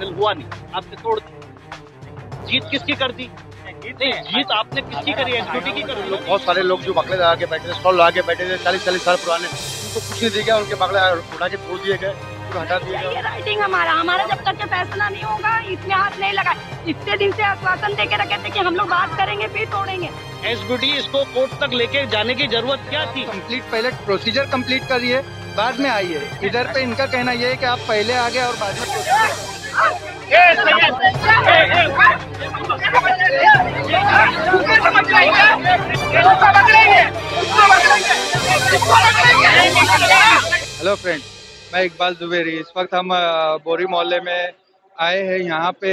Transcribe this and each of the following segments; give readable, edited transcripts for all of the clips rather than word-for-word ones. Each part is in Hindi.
फाइनल हुआ नहीं, आपने तोड़ दी। जीत किसकी कर दी? नहीं, जीत आपने किसकी करी? एसबीटी की करी। बहुत सारे लोग जो बकले लगा के बैठे थे, स्टॉल लगा के बैठे थे 40-40 साल पुराने, उनको कुछ नहीं दिया गया, उनके बकले उड़ा के तोड़ दिए गए, हटा दिए गए। राइटिंग हमारा जब तक के फैसला नहीं होगा इसमें हाथ नहीं लगा। इतने दिन से आश्वासन देके रखे थे कि हम लोग बात करेंगे फिर तोड़ेंगे। एसबीटी इसको कोर्ट तक लेके जाने की जरूरत क्या थी? कंप्लीट पहले प्रोसीजर कंप्लीट करिए, बाद में आइए। इधर पे इनका कहना ये है कि आप पहले आ गए और बाद में हेलो फ्रेंड, मैं इकबाल जुबेरी। इस वक्त हम बोरी मोहल्ले में आए हैं। यहाँ पे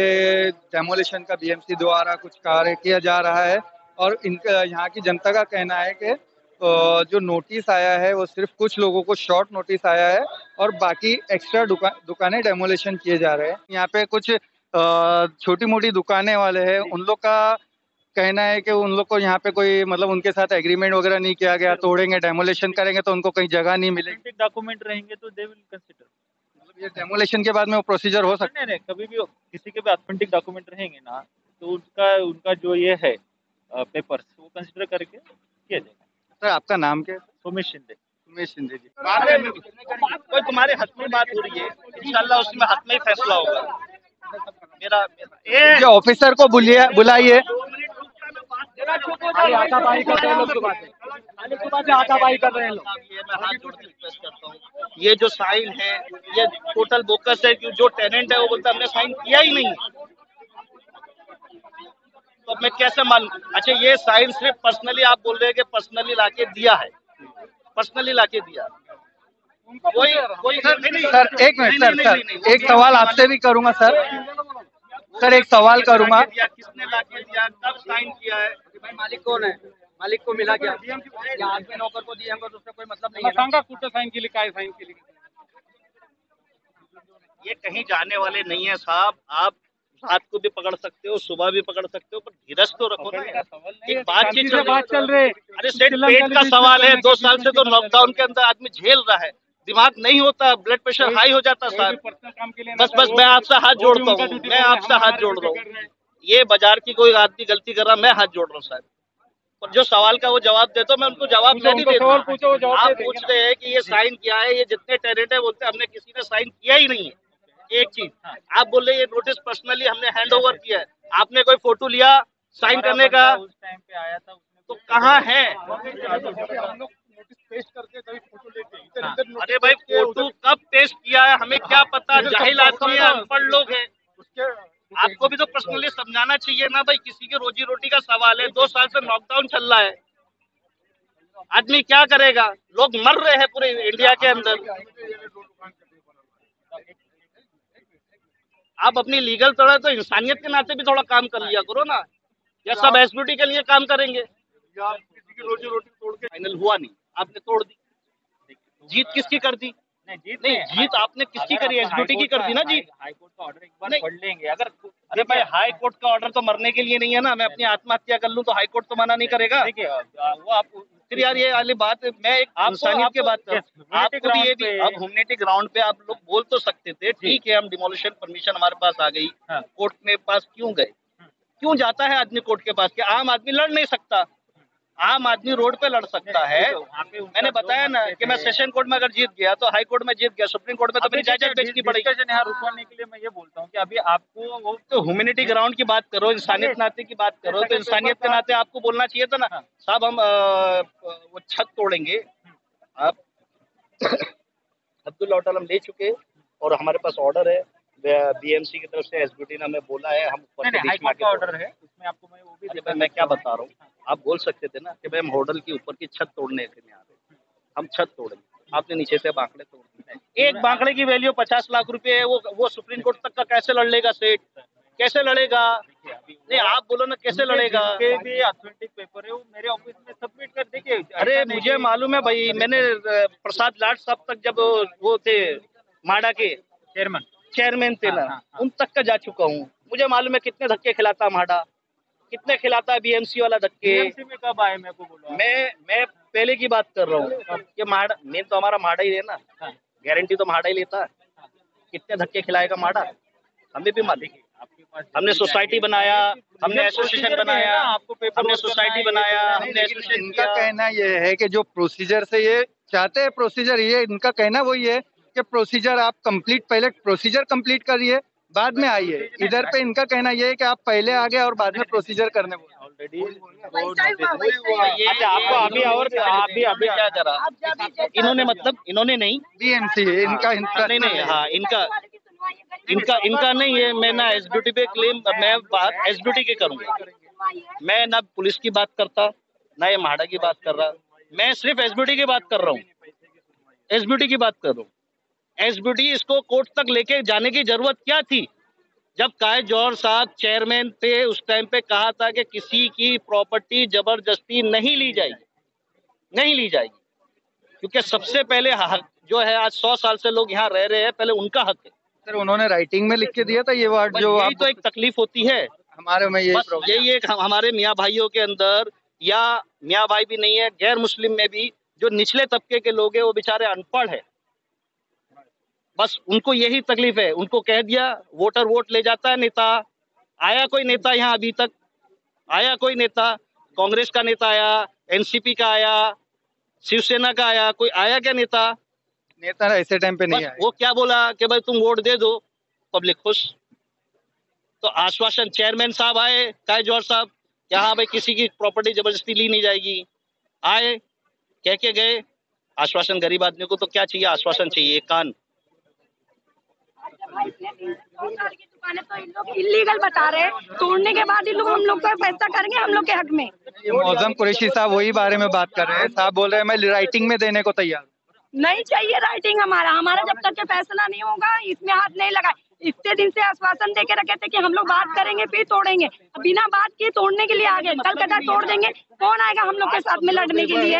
डेमोलिशन का बीएमसी द्वारा कुछ कार्य किया जा रहा है और इनका यहाँ की जनता का कहना है कि जो नोटिस आया है वो सिर्फ कुछ लोगों को शॉर्ट नोटिस आया है और बाकी एक्स्ट्रा दुकानें डेमोलिशन किए जा रहे हैं। यहाँ पे कुछ छोटी मोटी दुकानें वाले हैं, उन लोग का कहना है कि उन लोग को यहाँ पे कोई मतलब उनके साथ एग्रीमेंट वगैरह नहीं किया गया, तोड़ेंगे डेमोलिशन करेंगे तो उनको कहीं जगह नहीं मिलेगी। डॉक्यूमेंट रहेंगे तो दे विल कंसीडर। मतलब ये डेमोलिशन के बाद में वो प्रोसीजर हो सकता है? नहीं, कभी भी किसी के भी ऑथेंटिक डॉक्यूमेंट रहेंगे ना तो उनका जो ये है पेपर्स वो कंसीडर करके किया जाएगा। सर आपका नाम क्या है? सुमेश शिंदे। सुमेश शिंदे जी। कोई तुम्हारे हक में बात हो रही है, इंशाल्लाह उसमें हक में ही फैसला होगा। मेरा जो ऑफिसर को बुलाइए। हाथापाई कर रहे हैं लोग, हाथापाई कर रहे हैं लोग। ये मैं हाथ जोड़ के रिक्वेस्ट करता हूँ, ये जो साइन है ये टोटल बोकस है कि जो टेनेंट है वो बोलता है हमने साइन किया ही नहीं, तो मैं कैसे मालूम? अच्छा, ये साइन सिर्फ पर्सनली आप बोल रहे हैं कि पर्सनली लाके दिया है, पर्सनली लाके दिया। कोई सर एक मिनट सर, एक सवाल आपसे भी करूंगा सर। सर एक सवाल करूंगा, किसने लाके दिया, कब साइन किया है? भाई मालिक कौन है? मालिक को मिला क्या? या आदमी नौकर को दिया, तो उसका कोई मतलब नहीं है। सांगा कुठं साइन केली, काय साइन केली? ये कहीं जाने वाले नहीं है साहब। आप रात को भी पकड़ सकते हो, सुबह भी पकड़ सकते हो, पर धीरज तो रखो ना। एक बातचीत चल रही। अरे सेठ, पेट का सवाल है। 2 साल से तो लॉकडाउन के अंदर आदमी झेल रहा है, दिमाग नहीं होता, ब्लड प्रेशर हाई हो जाता सर। बस मैं आपसे हाथ जोड़ता हूँ, मैं आपसे हाथ जोड़ रहा हूँ। ये बाजार की कोई आदमी गलती कर रहा, मैं हाथ जोड़ रहा हूँ सर। और जो सवाल का वो जवाब देता हूँ, मैं उनको जवाब नहीं देता। आप पूछ रहे हैं कि ये साइन किया है, ये जितने टेनेंट है बोलते हैं हमने किसी ने साइन किया ही नहीं है। एक चीज आप बोल रहे हैं, ये नोटिस पर्सनली हमने हैंड ओवर किया है, आपने कोई फोटो लिया साइन करने का? उस टाइम पे आया था, तो कहाँ है? पेश करके कभी फोटो लेके। अरे भाई, फोटो कब पेश किया है हमें क्या पता? जाहिल आदमी है, अनपढ़ लोग हैं। आपको भी तो पर्सनली समझाना चाहिए ना भाई, किसी की रोजी रोटी का सवाल है। 2 साल से लॉकडाउन चल रहा है, आदमी क्या करेगा? लोग मर रहे हैं पूरे इंडिया के अंदर। आप अपनी लीगल तरह तो इंसानियत के नाते भी थोड़ा काम कर लिया करो ना, या सब एसबीटी के लिए काम करेंगे? किसी की रोजी रोटी तोड़ के फाइनल हुआ नहीं, आपने तोड़ दी। जीत किसकी कर दी? नहीं, जीत आपने किसकी करी? एसबीटी की कर दी ना जीत। हाई कोर्ट का ऑर्डर एक बार पढ़ लेंगे। अगर अरे भाई, हाई कोर्ट का ऑर्डर तो मरने के लिए नहीं है ना। मैं अपनी आत्महत्या कर लूं तो हाई कोर्ट तो मना नहीं करेगा। देखिए वो आप फिर यार ये वाली बात, मैं एक इंसानियत की बात कर रहा हूं। आपको भी ये भी, अब ह्यूमैनिटी ग्राउंड पे आप लोग बोल तो सकते थे, ठीक है हम डिमोलिशन परमिशन हमारे पास आ गई, कोर्ट में पास क्यों गए? क्यों जाता है आदमी कोर्ट के पास? कि आम आदमी लड़ नहीं सकता? आम आदमी रोड पे लड़ सकता है। मैंने बताया ना कि मैं सेशन कोर्ट में अगर जीत गया तो हाई कोर्ट में जीत गया, सुप्रीम कोर्ट में तो मेरी जायदाद बेचनी पड़ेगी। यहाँ रुकवाने के लिए मैं ये बोलता हूँ कि अभी आपको वो तो ह्यूमैनिटी ग्राउंड की बात करो, इंसानियत नाते की बात करो, तो इंसानियत के नाते आपको बोलना चाहिए था ना साहब हम वो छत तोड़ेंगे। आप अब्दुल होटल हम ले चुके और हमारे पास ऑर्डर है बीएमसी की तरफ से, एसबीटी ने हमें बोला है हम ऑर्डर है उसमें आपको मैं वो भी मैं क्या बता रहा हूँ, आप बोल सकते थे ना कि भाई हम होटल के ऊपर की छत तोड़ने के लिए आ रहे, हम छत तोड़ेंगे। आपने नीचे से बांकड़े तोड़ दिए। एक बांकड़े की वैल्यू 50 लाख रुपए है। वो सुप्रीम कोर्ट तक का कैसे लड़ लेगा सेठ? कैसे लड़ेगा? नहीं आप बोलो ना, कैसे लड़ेगा? भी ऑथेंटिक पेपर है वो मेरे ऑफिस में सबमिट कर देखिए। अरे मुझे मालूम है भाई, मैंने प्रसाद लाड साहब तक जब वो थे माडा के चेयरमैन थे ना, उन तक का जा चुका हूँ। मुझे मालूम है कितने धक्के खिलाता माडा, कितने खिलाता है बीएमसी वाला धक्के। बीएमसी में कब आए मेरे को बोलो? मैं पहले की बात कर रहा हूँ कि माडा मेन तो हमारा माडा ही है ना, गारंटी तो माडा ही लेता है। कितने धक्के खिलाएगा माडा? हमें भी मालूम, हमने सोसाइटी बनाया, हमने एसोसिएशन बनाया, हमने सोसाइटी बनाया, हमने एसोसिएशन। इनका कहना ये है कि जो प्रोसीजर से ये चाहते हैं, प्रोसीजर ये इनका कहना वही है कि प्रोसीजर आप कंप्लीट, पहले प्रोसीजर कंप्लीट करिए बाद में आइए। इधर पे इनका कहना ये है कि आप पहले आ गए और बाद में प्रोसीजर करने बोले। ऑलरेडी आपको अभी क्या करा इन्होंने, मतलब इन्होंने नहीं, बीएमसी इनका नहीं, हाँ इनका नहीं है। मैं ना एसब्यूटी पे क्लेम, मैं बात एसब्यूटी की करूंगा। मैं ना पुलिस की बात करता, ना ये म्हाडा की बात कर रहा, मैं सिर्फ एसब्यूटी की बात कर रहा हूँ, एसब्यूटी की बात कर रहा हूँ। एसब्यूटी इसको कोर्ट तक लेके जाने की जरूरत क्या थी? जब काये जौहर साहब चेयरमैन थे उस टाइम पे कहा था कि किसी की प्रॉपर्टी जबरदस्ती नहीं ली जाएगी, नहीं ली जाएगी, क्योंकि सबसे पहले हक जो है, आज 100 साल से लोग यहाँ रह रहे हैं, पहले उनका हक है। सर उन्होंने राइटिंग में लिख के दिया था ये वर्ड, जो यही तो एक तकलीफ होती है हमारे में, यही एक हमारे मियाँ भाइयों के अंदर, या मियाँ भाई भी नहीं है, गैर मुस्लिम में भी जो निचले तबके के लोग हैं वो बेचारे अनपढ़ है, बस उनको यही तकलीफ है। उनको कह दिया वोटर वोट ले जाता है नेता। आया कोई नेता यहाँ अभी तक? आया कोई नेता? कांग्रेस का नेता आया, एनसीपी का आया, शिवसेना का आया, कोई आया क्या नेता? नेता ऐसे टाइम पे नहीं आया। वो क्या बोला कि भाई तुम वोट दे दो, पब्लिक खुश। तो आश्वासन चेयरमैन साहब आए, काये जौहर साहब, यहाँ भाई किसी की प्रॉपर्टी जबरदस्ती ली नहीं जाएगी, आए कह के गए आश्वासन। गरीब आदमी को तो क्या चाहिए? आश्वासन चाहिए, कान। दुकानें तो इन लोग इलीगल बता रहे हैं, तोड़ने के बाद इन लोग हम लोग का पैसा करेंगे हम लोग के हक में। मौजम कुरैशी साहब वही बारे में बात कर रहे हैं। साहब बोल रहे हैं मैं राइटिंग में देने को तैयार। नहीं चाहिए राइटिंग हमारा जब तक के फैसला नहीं होगा इसमें हाथ नहीं लगाए। इतने दिन से आश्वासन देके रखे थे कि हम लोग बात करेंगे फिर तोड़ेंगे, बिना बात किए तोड़ने के लिए आ गए। कल कदा तोड़ देंगे, कौन आएगा हम लोग के साथ में लड़ने के लिए,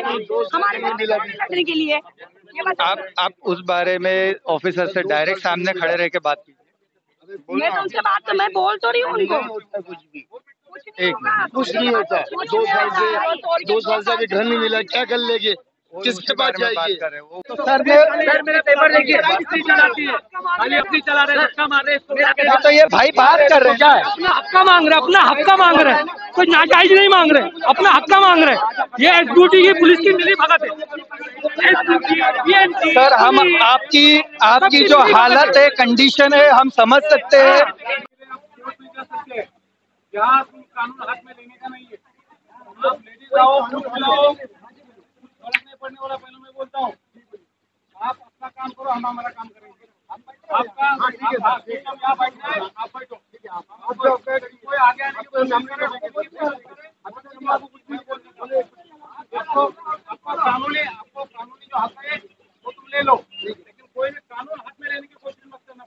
हमारे लड़ने के लिए? आप उस बारे में ऑफिसर से डायरेक्ट सामने खड़े रह के बात कीजिए। मैं तो उनसे बात, तो मैं बोल तो रही हूँ उनको, कुछ नहीं होता। 2 साल से अभी घर नहीं मिला, क्या कर लेंगे, किसके पास जाएंगे? सर मेरा पेपर देखिए, खाली अपनी चला रहे, धक्का मार रहे। तो ये भाई बात कर रहे हैं क्या? अपना हक्का मांग रहे, अपना हक्का मांग रहे, कोई नाजायज नहीं मांग रहे, अपना हक्का मांग रहे। ये एसब्यूटी की पुलिस की मिली भगत है। सर हम आपकी जो हालत है, कंडीशन है, हम समझ सकते हैं। यहाँ कानून हाथ में लेने का नहीं है। आप लेडीज आओ, बुलाओ, फर्क नहीं पड़ने वाला। पहले मैं बोलता हूँ, आप अपना काम करो, हम हमारा काम करेंगे। आपका यहाँ बैठना है, आप बैठो। कोई आगे आने की कोशिश करे, आपको कानूनी जो हक है वो तुम ले लो, लेकिन कोई भी कानून हाथ में लेने की कोशिश मत करना।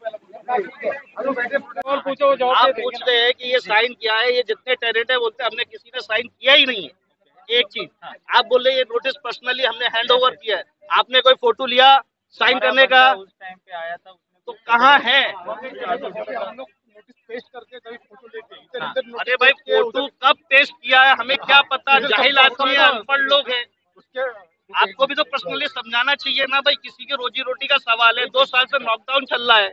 आप पूछ रहे हैं कि ये साइन किया है, ये जितने टेनेंट है बोलते हैं हमने किसी ने साइन किया ही नहीं है। एक चीज आप बोल रहे हैं, ये नोटिस पर्सनली हमने हैंड ओवर किया है, आपने कोई फोटो लिया साइन करने का? उस टाइम पे आया था, तो कहाँ है? अरे भाई फोटो कब पेश किया है हमें क्या पता, जाहिल आदमी है, अनपढ़ लोग हैं। आपको भी तो पर्सनली समझाना चाहिए ना भाई, किसी की रोजी रोटी का सवाल है। 2 साल से लॉकडाउन चल रहा है,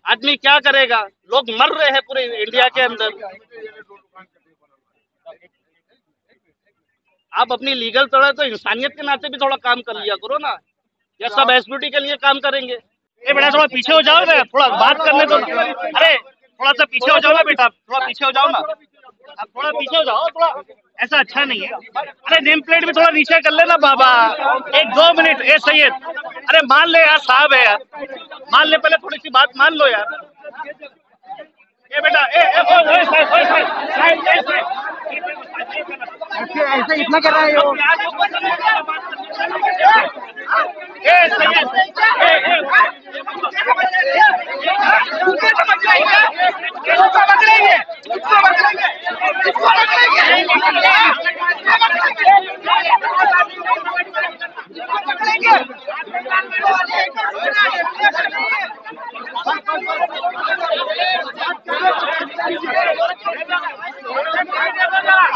आदमी क्या करेगा? लोग मर रहे हैं पूरे इंडिया के अंदर। आप अपनी लीगल तोड़ा तो इंसानियत के नाते भी थोड़ा काम कर लिया करो ना, या सब एसब्यूटी के लिए काम करेंगे? ए बेटा थोड़ा पीछे हो जाओ ना, थोड़ा बात करने दो। अरे थोड़ा सा पीछे हो जाओ ना बेटा, थोड़ा पीछे हो जाओ ना, आप थोड़ा पीछे हो जाओ, थोड़ा ऐसा अच्छा नहीं है। अरे नेम प्लेट भी थोड़ा नीचे कर लेना बाबा, 1-2 मिनट। ए सैयद, अरे मान ले यार, साहब है यार, मान ले, पहले थोड़ी सी बात मान लो यार। ए बेटा ऐसे इतना कर रहा है वो।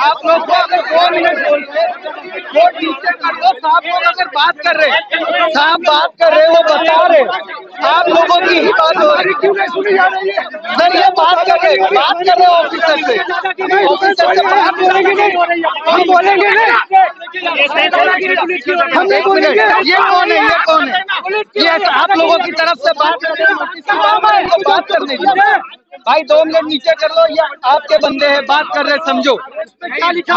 आप लोग को अगर 2 मिनट बोलते वो टीचर कर दो। साहब लोग अगर बात कर रहे, साहब बात कर रहे, वो बता रहे, आप लोगों की ही बात हो रही है सर। ये बात कर रहे हैं ऑफिसर से बात करेंगे नहीं, हम बोलेंगे नहीं, हम नहीं बोलेंगे। ये कौन है, ये कौन है? ये आप लोगों की तरफ से बात कर रहे हैं, बात करने दीजिए भाई। 2 मिनट नीचे कर लो, या आपके बंदे हैं बात कर रहे, समझो। क्या लिखा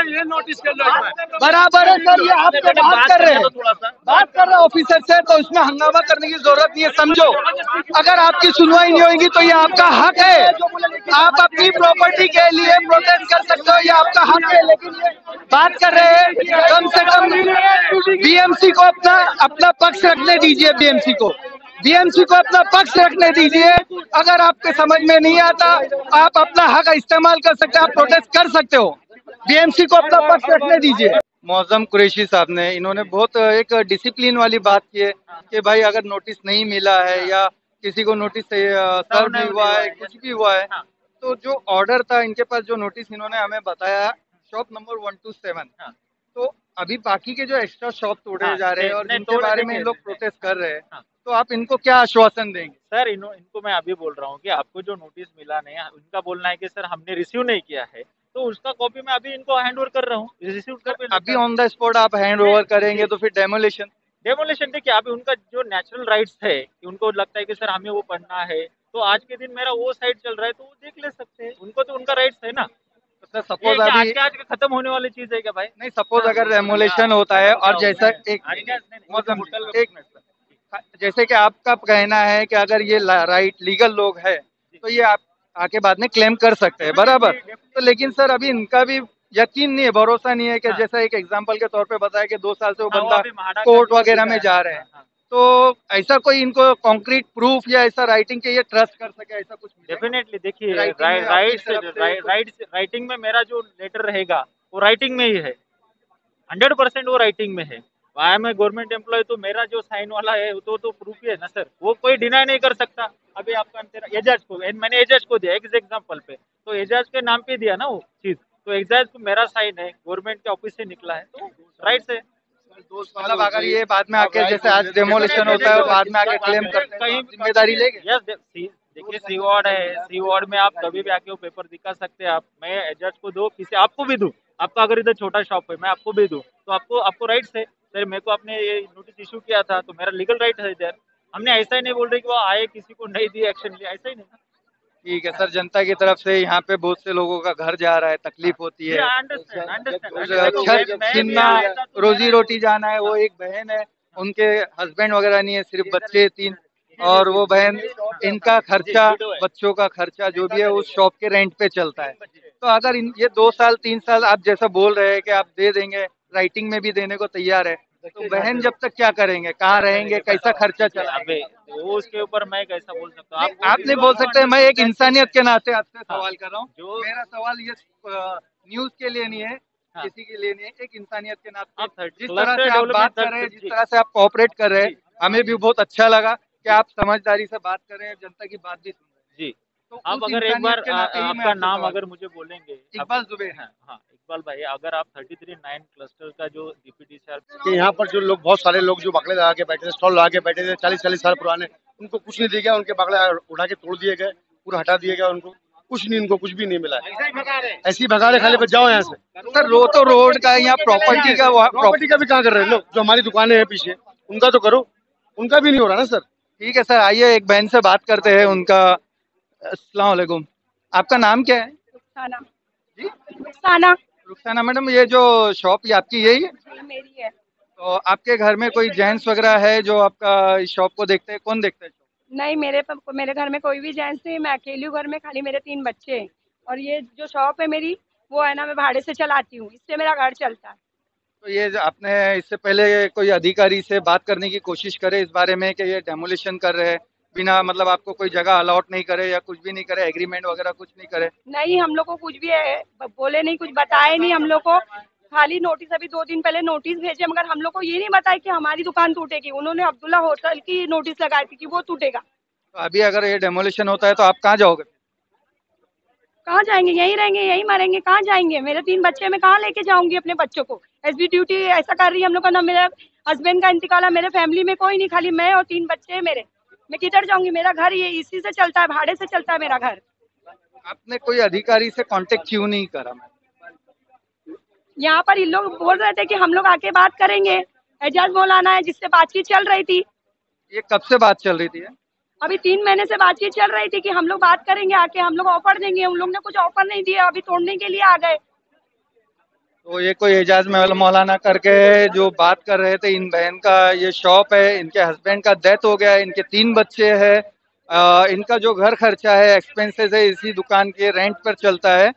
ये नोटिस कर लो। बराबर है सर, ये आपसे बात कर रहे हैं, बात कर रहे हैं ऑफिसर से, तो इसमें हंगामा करने की जरूरत नहीं है, समझो। अगर आपकी सुनवाई नहीं होगी तो ये आपका हक है, आप अपनी प्रॉपर्टी के लिए प्रोटेस्ट कर सकते हो, ये आपका हक है। लेकिन ये बात कर रहे हैं, कम से कम बीएमसी को अपना पक्ष रखने दीजिए, बीएमसी को अपना पक्ष रखने दीजिए। अगर आपके समझ में नहीं आता, आप अपना हक इस्तेमाल कर सकते हो, आप प्रोटेस्ट कर सकते हो, बीएमसी को अपना पक्ष रखने दीजिए। मौजम कुरैशी साहब ने, इन्होंने बहुत एक डिसिप्लिन वाली बात की है कि भाई अगर नोटिस नहीं मिला है या किसी को नोटिस सर्व नहीं हुआ है, कुछ भी हुआ है, तो जो ऑर्डर था इनके पास, जो नोटिस इन्होंने हमें बताया शॉप नंबर 127, तो अभी बाकी के जो एक्स्ट्रा शॉप तोड़े जा रहे हैं और इनके बारे में इन लोग प्रोटेस्ट कर रहे हैं, तो आप इनको क्या आश्वासन देंगे? सर इनको मैं अभी बोल रहा हूँ कि आपको जो नोटिस मिला नहीं, उनका बोलना है कि सर हमने रिसीव नहीं किया है, तो उसका कॉपी मैं अभी इनको हैंड ओवर कर रहा हूँ, रिसीव कर। अभी ऑन द स्पॉट आप हैंड ओवर करेंगे तो फिर डेमोलिशन देखिए, अभी उनका जो नेचुरल राइट्स है कि उनको लगता है कि सर हमें वो पढ़ना है, तो आज के दिन मेरा वो साइड चल रहा है तो वो देख ले सकते हैं, उनको तो उनका राइट्स है ना। सर सपोज अभी आज के खत्म होने वाली चीज है क्या भाई? नहीं, सपोज अगर डेमोलिशन होता है और जैसा एक मिनट, जैसे कि आपका कहना है कि अगर ये राइट लीगल लोग है तो ये आप आके बाद में क्लेम कर सकते हैं, बराबर। तो लेकिन सर अभी इनका भी यकीन नहीं है, भरोसा नहीं है कि जैसा एक एग्जांपल के तौर पे बताया कि 2 साल से वो बंदा कोर्ट वगैरह में जा रहे हैं, तो ऐसा कोई इनको कॉन्क्रीट प्रूफ या ऐसा राइटिंग के ये ट्रस्ट कर सके, ऐसा कुछ? डेफिनेटली देखिए, राइटिंग में मेरा जो लेटर रहेगा वो राइटिंग में ही है, 100% वो राइटिंग में है। I am a government employ, तो मेरा जो साइन वाला है तो प्रूफ ही है ना सर, वो कोई डिनाई नहीं कर सकता। अभी आपका एजाज को मैंने एजाज को दिया एग्जाम्पल पे, तो एजाज के नाम पे दिया ना वो चीज, तो एजाज को मेरा साइन है, गवर्नमेंट के ऑफिस से निकला है, तो राइट है। मतलब अगर ये बाद में आके जैसे आज डेमोलिशन होता है बाद में आके क्लेम करते हैं, कहीं जिम्मेदारी लेंगे? यस, देखिए सी वार्ड है, सी वार्ड में आप कभी भी आके वो पेपर दिखा सकते हैं। आप, मैं एजाज को दो, किसी आपको भी दूं, आपका अगर इधर छोटा शॉप है मैं आपको भी दूं, तो आपको राइट्स है। सर मेरे को आपने ये नोटिस इशू किया था तो मेरा लीगल राइट है इधर। हमने ऐसा ही नहीं बोल रहे कि वो आए किसी को नहीं दिए एक्शन लिया, ऐसा ही नहीं। ठीक है सर, जनता की तरफ से यहाँ पे बहुत से लोगों का घर जा रहा है, तकलीफ होती है, छीनना, रोजी रोटी जाना है। वो एक बहन है, उनके हस्बैंड वगैरह नहीं है, सिर्फ बच्चे 3, और वो बहन, इनका खर्चा, बच्चों का खर्चा जो भी है उस शॉप के रेंट पे चलता है। तो अगर ये 2 साल 3 साल आप जैसा बोल रहे हैं कि आप दे देंगे, राइटिंग में भी देने को तैयार है, तो बहन जब तक क्या करेंगे, कहाँ रहेंगे, कैसा खर्चा चला? वो उसके ऊपर मैं कैसा बोल सकता हूँ? आप नहीं बोल सकते। मैं एक इंसानियत के नाते आपसे सवाल कर रहा हूँ, जो मेरा सवाल ये न्यूज के लिए नहीं है, किसी के लिए नहीं है, एक इंसानियत के नाते जिस तरह से आप बात कर रहे हैं, जिस तरह से आप कोऑपरेट कर रहे हैं, हमें भी बहुत अच्छा लगा कि आप समझदारी से बात कर रहे हैं, जनता की बात भी सुन रहे हैं। जी, तो आप अगर एक बार आपका नाम अगर मुझे बोलेंगे, इकबाल जुबैर। हाँ इकबाल भाई, अगर आप 33-9 क्लस्टर का जो डिप्टी सर, यहाँ पर जो लोग, बहुत सारे लोग जो बकले लगा के बैठे थे, स्टॉल लगा के बैठे थे 40-40 साल पुराने, उनको कुछ नहीं दिया गया, उनके बकले उठा के तोड़ दिए गए, पूरा हटा दिया गया, उनको कुछ नहीं, उनको कुछ भी नहीं मिला। ऐसी भगा रहे, खाली बच जाओ यहाँ से। सर तो रोड का या प्रॉपर्टी का भी कहाँ कर रहे हैं लोग? जो हमारी दुकानें हैं पीछे, उनका तो करो, उनका भी नहीं हो रहा ना सर। ठीक है सर, आइए एक बहन से बात करते हैं। उनका अस्सलाम वालेकुम, आपका नाम क्या है? रुखसाना। जी, रुखसाना मैडम, ये जो शॉप ये आपकी यही है? मेरी है। तो आपके घर में कोई जेंट्स वगैरह है जो आपका इस शॉप को देखते हैं? कौन देखता है? नहीं, मेरे घर में कोई भी जेंट्स नहीं, मैं अकेली हूँ घर में, खाली मेरे 3 बच्चे हैं, और ये जो शॉप है मेरी, वो है ना, मैं भाड़े से चलाती हूँ, इससे मेरा घर चलता है। तो ये आपने इससे पहले कोई अधिकारी से बात करने की कोशिश करे इस बारे में कि ये डेमोलिशन कर रहे हैं बिना, मतलब आपको कोई जगह अलाउट नहीं करे या कुछ भी नहीं करे, एग्रीमेंट वगैरह कुछ नहीं करे? नहीं, हम लोग को कुछ भी बोले नहीं, कुछ बताए नहीं हम लोग को, खाली नोटिस, अभी 2 दिन पहले नोटिस भेजे, मगर हम लोग को ये नहीं बताया कि हमारी दुकान टूटेगी। उन्होंने अब्दुल्ला होटल की नोटिस लगाई थी कि वो टूटेगा। तो अभी अगर ये डेमोलिशन होता है तो आप कहाँ जाओगे? कहाँ जाएंगे? यहीं रहेंगे, यहीं मरेंगे, कहाँ जाएंगे? मेरे 3 बच्चे, मैं कहाँ लेके जाऊंगी अपने बच्चों को? एसबी ड्यूटी ऐसा कर रही है हम लोग का, ना मेरा हस्बैंड का इंतकाल है, मेरे फैमिली में कोई नहीं, खाली मैं और 3 बच्चे हैं मेरे। मैं किधर जाऊंगी? मेरा घर ये इसी से चलता है, भाड़े से चलता है मेरा घर। आपने कोई अधिकारी से कांटेक्ट क्यों नहीं करा? यहाँ पर इन लोग बोल रहे थे कि हम लोग आके बात करेंगे, एजाज मौलाना है जिससे बातचीत चल रही थी। ये कब से बात चल रही थी? अभी 3 महीने से बातचीत चल रही थी कि हम लोग बात करेंगे, आके हम लोग ऑफर देंगे। उन लोग ने कुछ ऑफर नहीं दिया, अभी तोड़ने के लिए आ गए। तो ये कोई एजाज मौलाना करके जो बात कर रहे थे, इन बहन का ये शॉप है, इनके हस्बैंड का डेथ हो गया है, इनके 3 बच्चे हैं, इनका जो घर खर्चा है, एक्सपेंसेस है, इसी दुकान के रेंट पर चलता है।